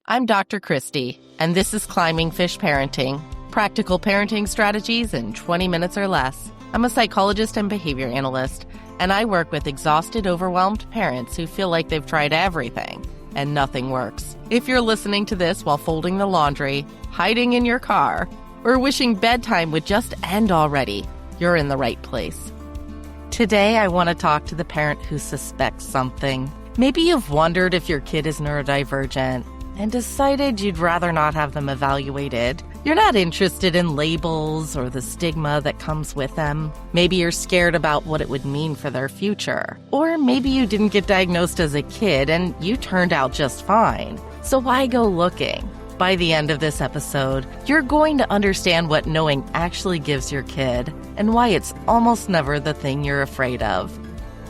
I'm Dr. Christy, and this is Climbing Fish Parenting, practical parenting strategies in 20 minutes or less. I'm a psychologist and behavior analyst, and I work with exhausted, overwhelmed parents who feel like they've tried everything and nothing works. If you're listening to this while folding the laundry, hiding in your car, or wishing bedtime would just end already, you're in the right place. Today, I want to talk to the parent who suspects something. Maybe you've wondered if your kid is neurodivergent and decided you'd rather not have them evaluated. You're not interested in labels or the stigma that comes with them. Maybe you're scared about what it would mean for their future. Or maybe you didn't get diagnosed as a kid and you turned out just fine. So why go looking? By the end of this episode, you're going to understand what knowing actually gives your kid and why it's almost never the thing you're afraid of.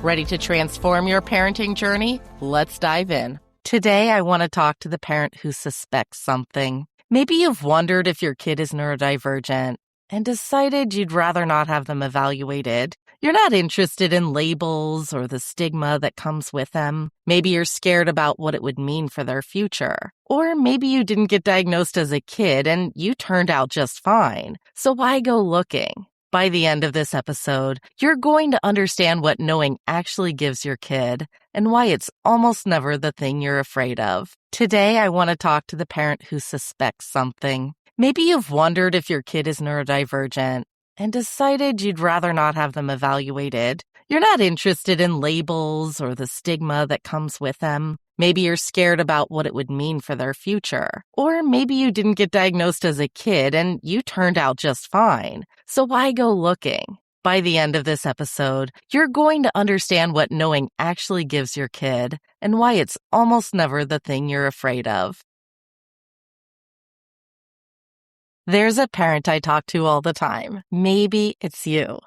Ready to transform your parenting journey? Let's dive in. Today, I want to talk to the parent who suspects something. Maybe you've wondered if your kid is neurodivergent and decided you'd rather not have them evaluated. You're not interested in labels or the stigma that comes with them. Maybe you're scared about what it would mean for their future. Or maybe you didn't get diagnosed as a kid and you turned out just fine. So why go looking? By the end of this episode, you're going to understand what knowing actually gives your kid and why it's almost never the thing you're afraid of. Today, I want to talk to the parent who suspects something. Maybe you've wondered if your kid is neurodivergent and decided you'd rather not have them evaluated. You're not interested in labels or the stigma that comes with them. Maybe you're scared about what it would mean for their future. Or maybe you didn't get diagnosed as a kid and you turned out just fine. So why go looking? By the end of this episode, you're going to understand what knowing actually gives your kid and why it's almost never the thing you're afraid of. There's a parent I talk to all the time, maybe it's you,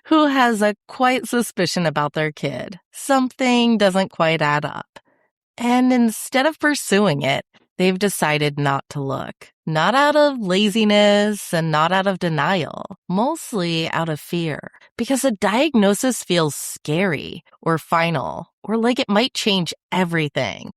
who has a quiet suspicion about their kid. Something doesn't quite add up. And instead of pursuing it, they've decided not to look. Not out of laziness and not out of denial, mostly out of fear. Because a diagnosis feels scary or final or like it might change everything.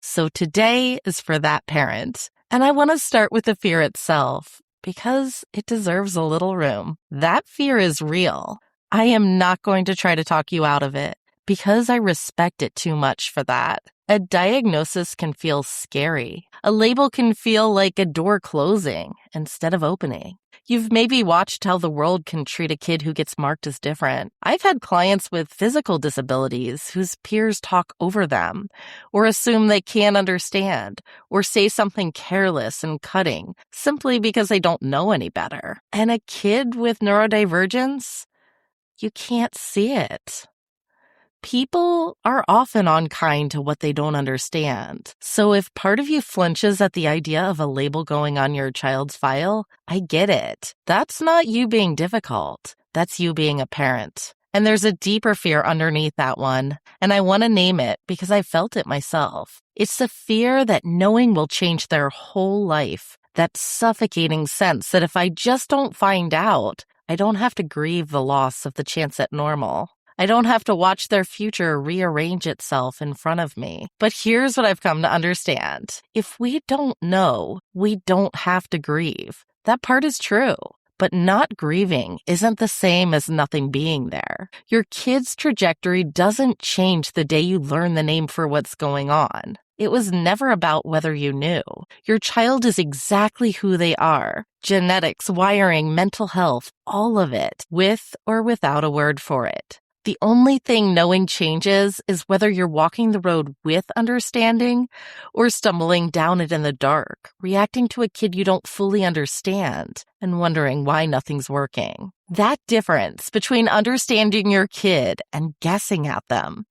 So today is for that parent. And I want to start with the fear itself because it deserves a little room. That fear is real. I am not going to try to talk you out of it because I respect it too much for that. A diagnosis can feel scary. A label can feel like a door closing instead of opening. You've maybe watched how the world can treat a kid who gets marked as different. I've had clients with physical disabilities whose peers talk over them or assume they can't understand or say something careless and cutting simply because they don't know any better. And a kid with neurodivergence, you can't see it. People are often unkind to what they don't understand. So if part of you flinches at the idea of a label going on your child's file, I get it. That's not you being difficult. That's you being a parent. And there's a deeper fear underneath that one. And I want to name it because I felt it myself. It's the fear that knowing will change their whole life. That suffocating sense that if I just don't find out, I don't have to grieve the loss of the chance at normal. I don't have to watch their future rearrange itself in front of me. But here's what I've come to understand. If we don't know, we don't have to grieve. That part is true. But not grieving isn't the same as nothing being there. Your kid's trajectory doesn't change the day you learn the name for what's going on. It was never about whether you knew. Your child is exactly who they are. Genetics, wiring, mental health, all of it, with or without a word for it. The only thing knowing changes is whether you're walking the road with understanding or stumbling down it in the dark, reacting to a kid you don't fully understand and wondering why nothing's working. That difference between understanding your kid and guessing at them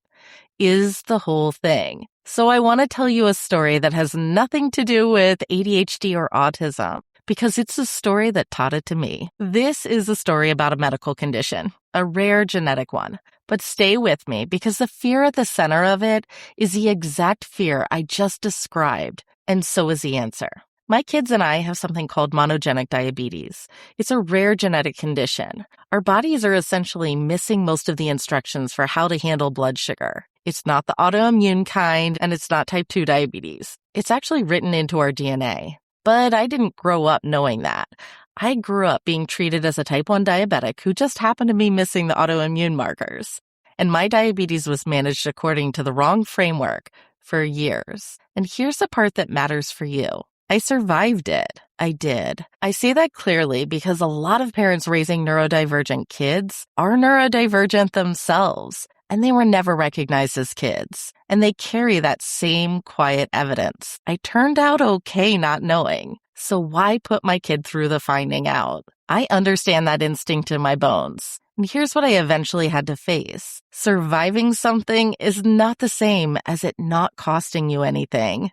is the whole thing. So I want to tell you a story that has nothing to do with ADHD or autism, because it's a story that taught it to me. This is a story about a medical condition, a rare genetic one. But stay with me because the fear at the center of it is the exact fear I just described, and so is the answer. My kids and I have something called monogenic diabetes. It's a rare genetic condition. Our bodies are essentially missing most of the instructions for how to handle blood sugar. It's not the autoimmune kind, and it's not type 2 diabetes. It's actually written into our DNA. But I didn't grow up knowing that. I grew up being treated as a type 1 diabetic who just happened to be missing the autoimmune markers. And my diabetes was managed according to the wrong framework for years. And here's the part that matters for you. I survived it. I did. I say that clearly because a lot of parents raising neurodivergent kids are neurodivergent themselves, and they were never recognized as kids. And they carry that same quiet evidence. I turned out okay not knowing. So why put my kid through the finding out? I understand that instinct in my bones. And here's what I eventually had to face. Surviving something is not the same as it not costing you anything.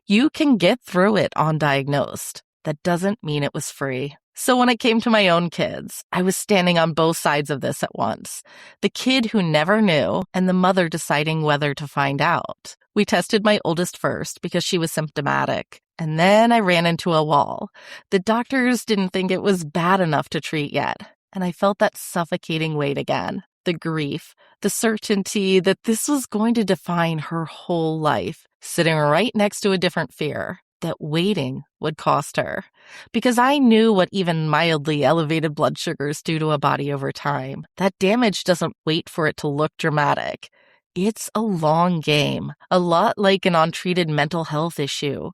You can get through it undiagnosed. That doesn't mean it was free. So when it came to my own kids, I was standing on both sides of this at once. The kid who never knew and the mother deciding whether to find out. We tested my oldest first because she was symptomatic. And then I ran into a wall. The doctors didn't think it was bad enough to treat yet. And I felt that suffocating weight again. The grief, the certainty that this was going to define her whole life, sitting right next to a different fear, that waiting would cost her. Because I knew what even mildly elevated blood sugars do to a body over time. That damage doesn't wait for it to look dramatic. It's a long game, a lot like an untreated mental health issue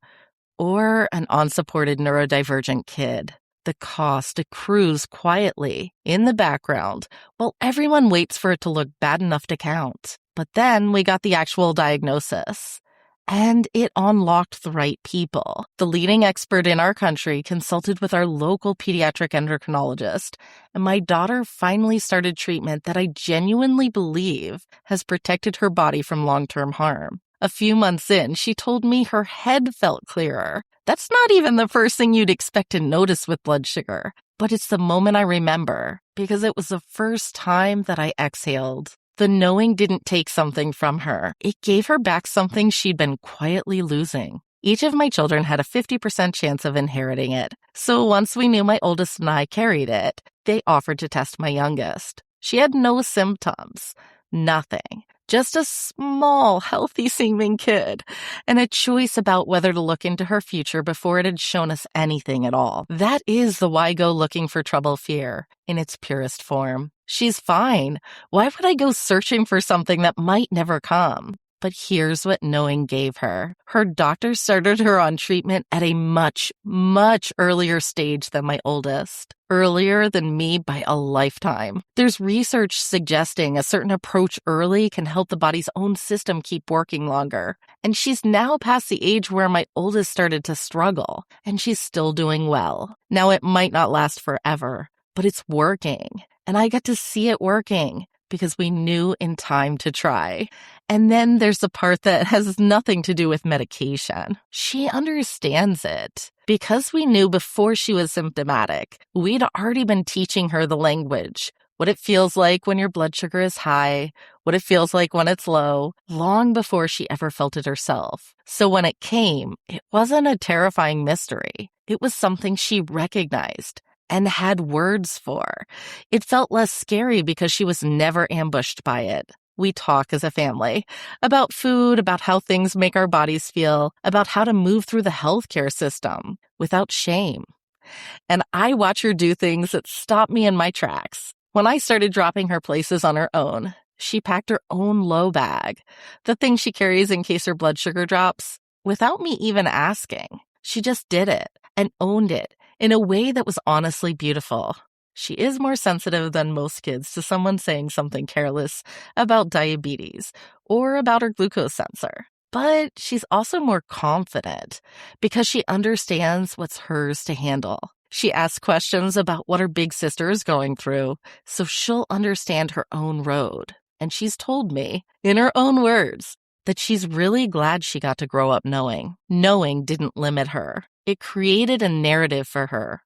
or an unsupported neurodivergent kid. The cost accrues quietly in the background while everyone waits for it to look bad enough to count. But then we got the actual diagnosis. And it unlocked the right people. The leading expert in our country consulted with our local pediatric endocrinologist, and my daughter finally started treatment that I genuinely believe has protected her body from long-term harm. A few months in, she told me her head felt clearer. That's not even the first thing you'd expect to notice with blood sugar, but it's the moment I remember because it was the first time that I exhaled. The knowing didn't take something from her. It gave her back something she'd been quietly losing. Each of my children had a 50% chance of inheriting it. So once we knew my oldest and I carried it, they offered to test my youngest. She had no symptoms. Nothing. Just a small, healthy-seeming kid, and a choice about whether to look into her future before it had shown us anything at all. That is the why go looking for trouble fear in its purest form. She's fine. Why would I go searching for something that might never come? But here's what knowing gave her. Her doctor started her on treatment at a much, much earlier stage than my oldest. Earlier than me by a lifetime. There's research suggesting a certain approach early can help the body's own system keep working longer. And she's now past the age where my oldest started to struggle, and she's still doing well. Now, it might not last forever, but it's working. And I got to see it working because we knew in time to try. And then there's the part that has nothing to do with medication. She understands it. Because we knew before she was symptomatic, we'd already been teaching her the language, what it feels like when your blood sugar is high, what it feels like when it's low, long before she ever felt it herself. So when it came, it wasn't a terrifying mystery. It was something she recognized and had words for. It felt less scary because she was never ambushed by it. We talk as a family about food, about how things make our bodies feel, about how to move through the healthcare system without shame. And I watch her do things that stop me in my tracks. When I started dropping her places on her own, she packed her own low bag, the thing she carries in case her blood sugar drops, without me even asking. She just did it and owned it in a way that was honestly beautiful. She is more sensitive than most kids to someone saying something careless about diabetes or about her glucose sensor. But she's also more confident because she understands what's hers to handle. She asks questions about what her big sister is going through, so she'll understand her own road. And she's told me, in her own words, that she's really glad she got to grow up knowing. Knowing didn't limit her. It created a narrative for her.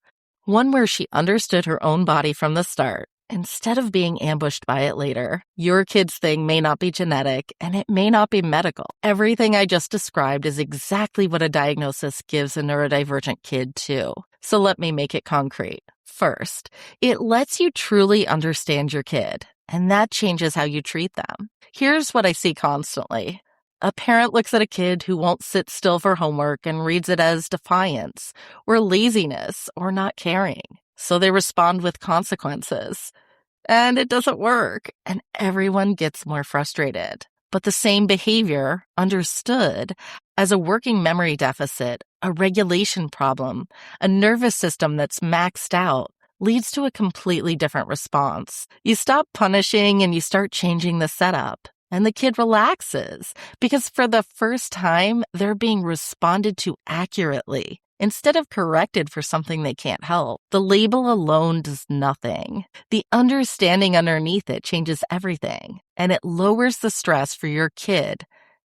One where she understood her own body from the start, instead of being ambushed by it later. Your kid's thing may not be genetic, and it may not be medical. Everything I just described is exactly what a diagnosis gives a neurodivergent kid, too. So let me make it concrete. First, it lets you truly understand your kid. and that changes how you treat them. Here's what I see constantly. A parent looks at a kid who won't sit still for homework and reads it as defiance or laziness or not caring. So they respond with consequences. And it doesn't work, and everyone gets more frustrated. But the same behavior, understood as a working memory deficit, a regulation problem, a nervous system that's maxed out, leads to a completely different response. You stop punishing and you start changing the setup. And the kid relaxes because for the first time, they're being responded to accurately instead of corrected for something they can't help. The label alone does nothing. The understanding underneath it changes everything, and it lowers the stress for your kid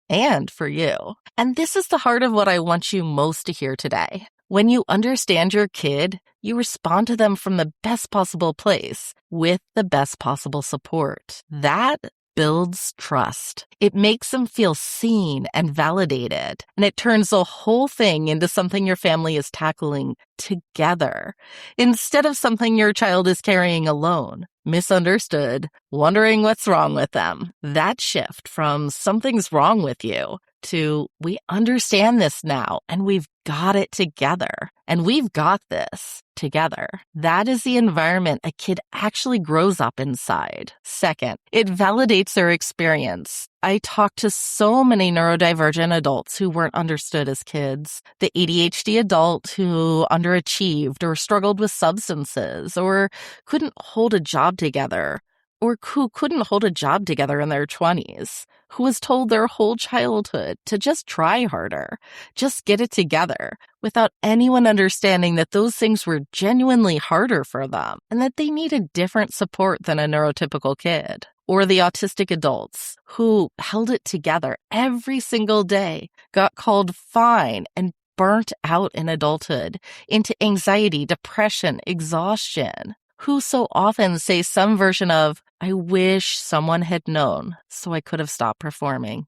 and for you. And this is the heart of what I want you most to hear today. When you understand your kid, you respond to them from the best possible place with the best possible support. That builds trust. It makes them feel seen and validated, and it turns the whole thing into something your family is tackling together instead of something your child is carrying alone, misunderstood, wondering what's wrong with them. That shift from something's wrong with you to we understand this now and we've got it together and we've got this together. That is the environment a kid actually grows up inside. Second, it validates their experience. I talked to so many neurodivergent adults who weren't understood as kids. The ADHD adult who underachieved or struggled with substances or couldn't hold a job together, or who couldn't hold a job together in their 20s, who was told their whole childhood to just try harder, just get it together, without anyone understanding that those things were genuinely harder for them and that they needed different support than a neurotypical kid. Or the autistic adults who held it together every single day, got called fine and burnt out in adulthood into anxiety, depression, exhaustion, who so often say some version of, I wish someone had known so I could have stopped performing.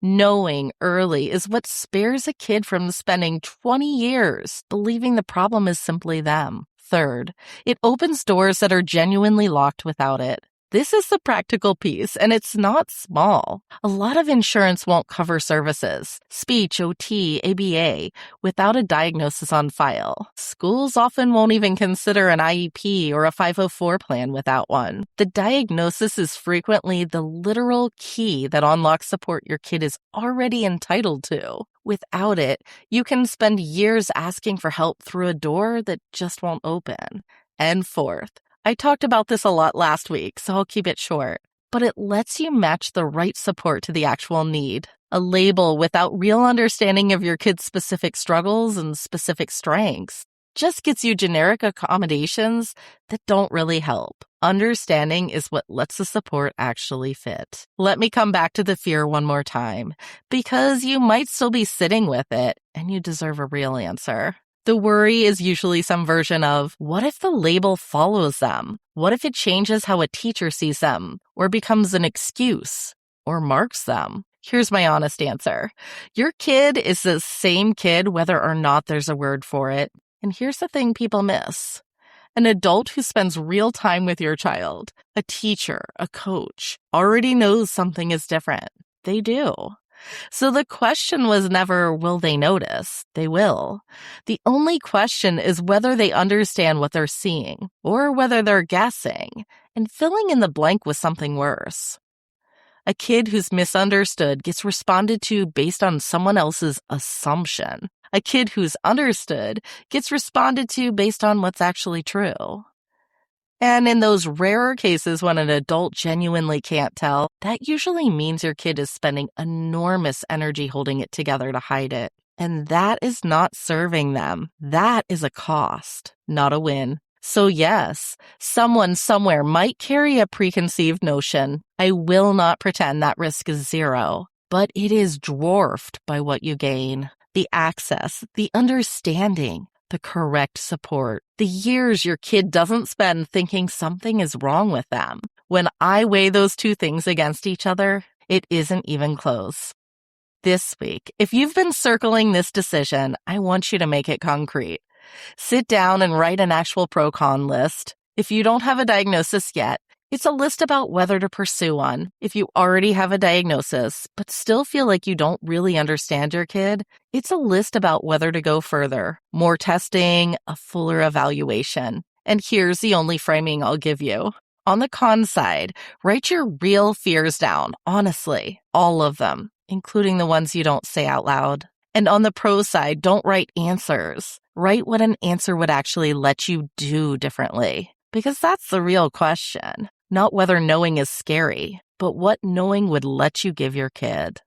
Knowing early is what spares a kid from spending 20 years believing the problem is simply them. Third, it opens doors that are genuinely locked without it. This is the practical piece, and it's not small. A lot of insurance won't cover services, speech, OT, ABA, without a diagnosis on file. Schools often won't even consider an IEP or a 504 plan without one. The diagnosis is frequently the literal key that unlocks support your kid is already entitled to. Without it, you can spend years asking for help through a door that just won't open. And fourth, I talked about this a lot last week, so I'll keep it short, but it lets you match the right support to the actual need. A label without real understanding of your kid's specific struggles and specific strengths just gets you generic accommodations that don't really help. Understanding is what lets the support actually fit. Let me come back to the fear one more time, because you might still be sitting with it and you deserve a real answer. The worry is usually some version of, what if the label follows them? What if it changes how a teacher sees them, or becomes an excuse, or marks them? Here's my honest answer. Your kid is the same kid whether or not there's a word for it. And here's the thing people miss. An adult who spends real time with your child, a teacher, a coach, already knows something is different. They do. So the question was never, will they notice? They will. The only question is whether they understand what they're seeing, or whether they're guessing, and filling in the blank with something worse. A kid who's misunderstood gets responded to based on someone else's assumption. A kid who's understood gets responded to based on what's actually true. And in those rarer cases when an adult genuinely can't tell, that usually means your kid is spending enormous energy holding it together to hide it. And that is not serving them. That is a cost, not a win. So yes, someone somewhere might carry a preconceived notion. I will not pretend that risk is zero, but it is dwarfed by what you gain. The access, the understanding, the correct support, the years your kid doesn't spend thinking something is wrong with them. When I weigh those two things against each other, it isn't even close. This week, if you've been circling this decision, I want you to make it concrete. Sit down and write an actual pro-con list. If you don't have a diagnosis yet, It's a list about whether to pursue one. If you already have a diagnosis, but still feel like you don't really understand your kid, it's a list about whether to go further, more testing, a fuller evaluation. And here's the only framing I'll give you. On the con side, write your real fears down, honestly, all of them, including the ones you don't say out loud. And on the pro side, don't write answers. Write what an answer would actually let you do differently. Because that's the real question. Not whether knowing is scary, but what knowing would let you give your kid.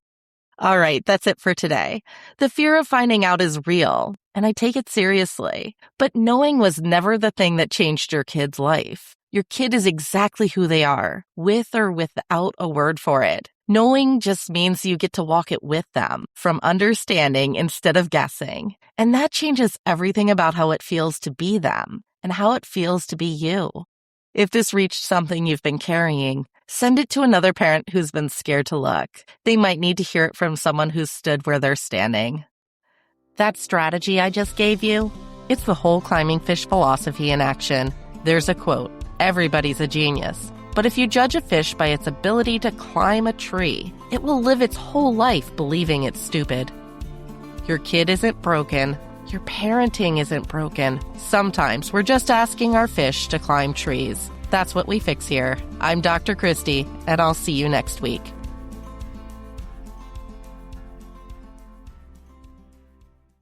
All right, that's it for today. The fear of finding out is real, and I take it seriously. But knowing was never the thing that changed your kid's life. Your kid is exactly who they are, with or without a word for it. Knowing just means you get to walk it with them, from understanding instead of guessing. And that changes everything about how it feels to be them and how it feels to be you. If this reached something you've been carrying, send it to another parent who's been scared to look. They might need to hear it from someone who's stood where they're standing. That strategy I just gave you, it's the whole climbing fish philosophy in action. There's a quote, "Everybody's a genius. But if you judge a fish by its ability to climb a tree, it will live its whole life believing it's stupid." Your kid isn't broken. Your parenting isn't broken. Sometimes we're just asking our fish to climb trees. That's what we fix here. I'm Dr. Christy, and I'll see you next week.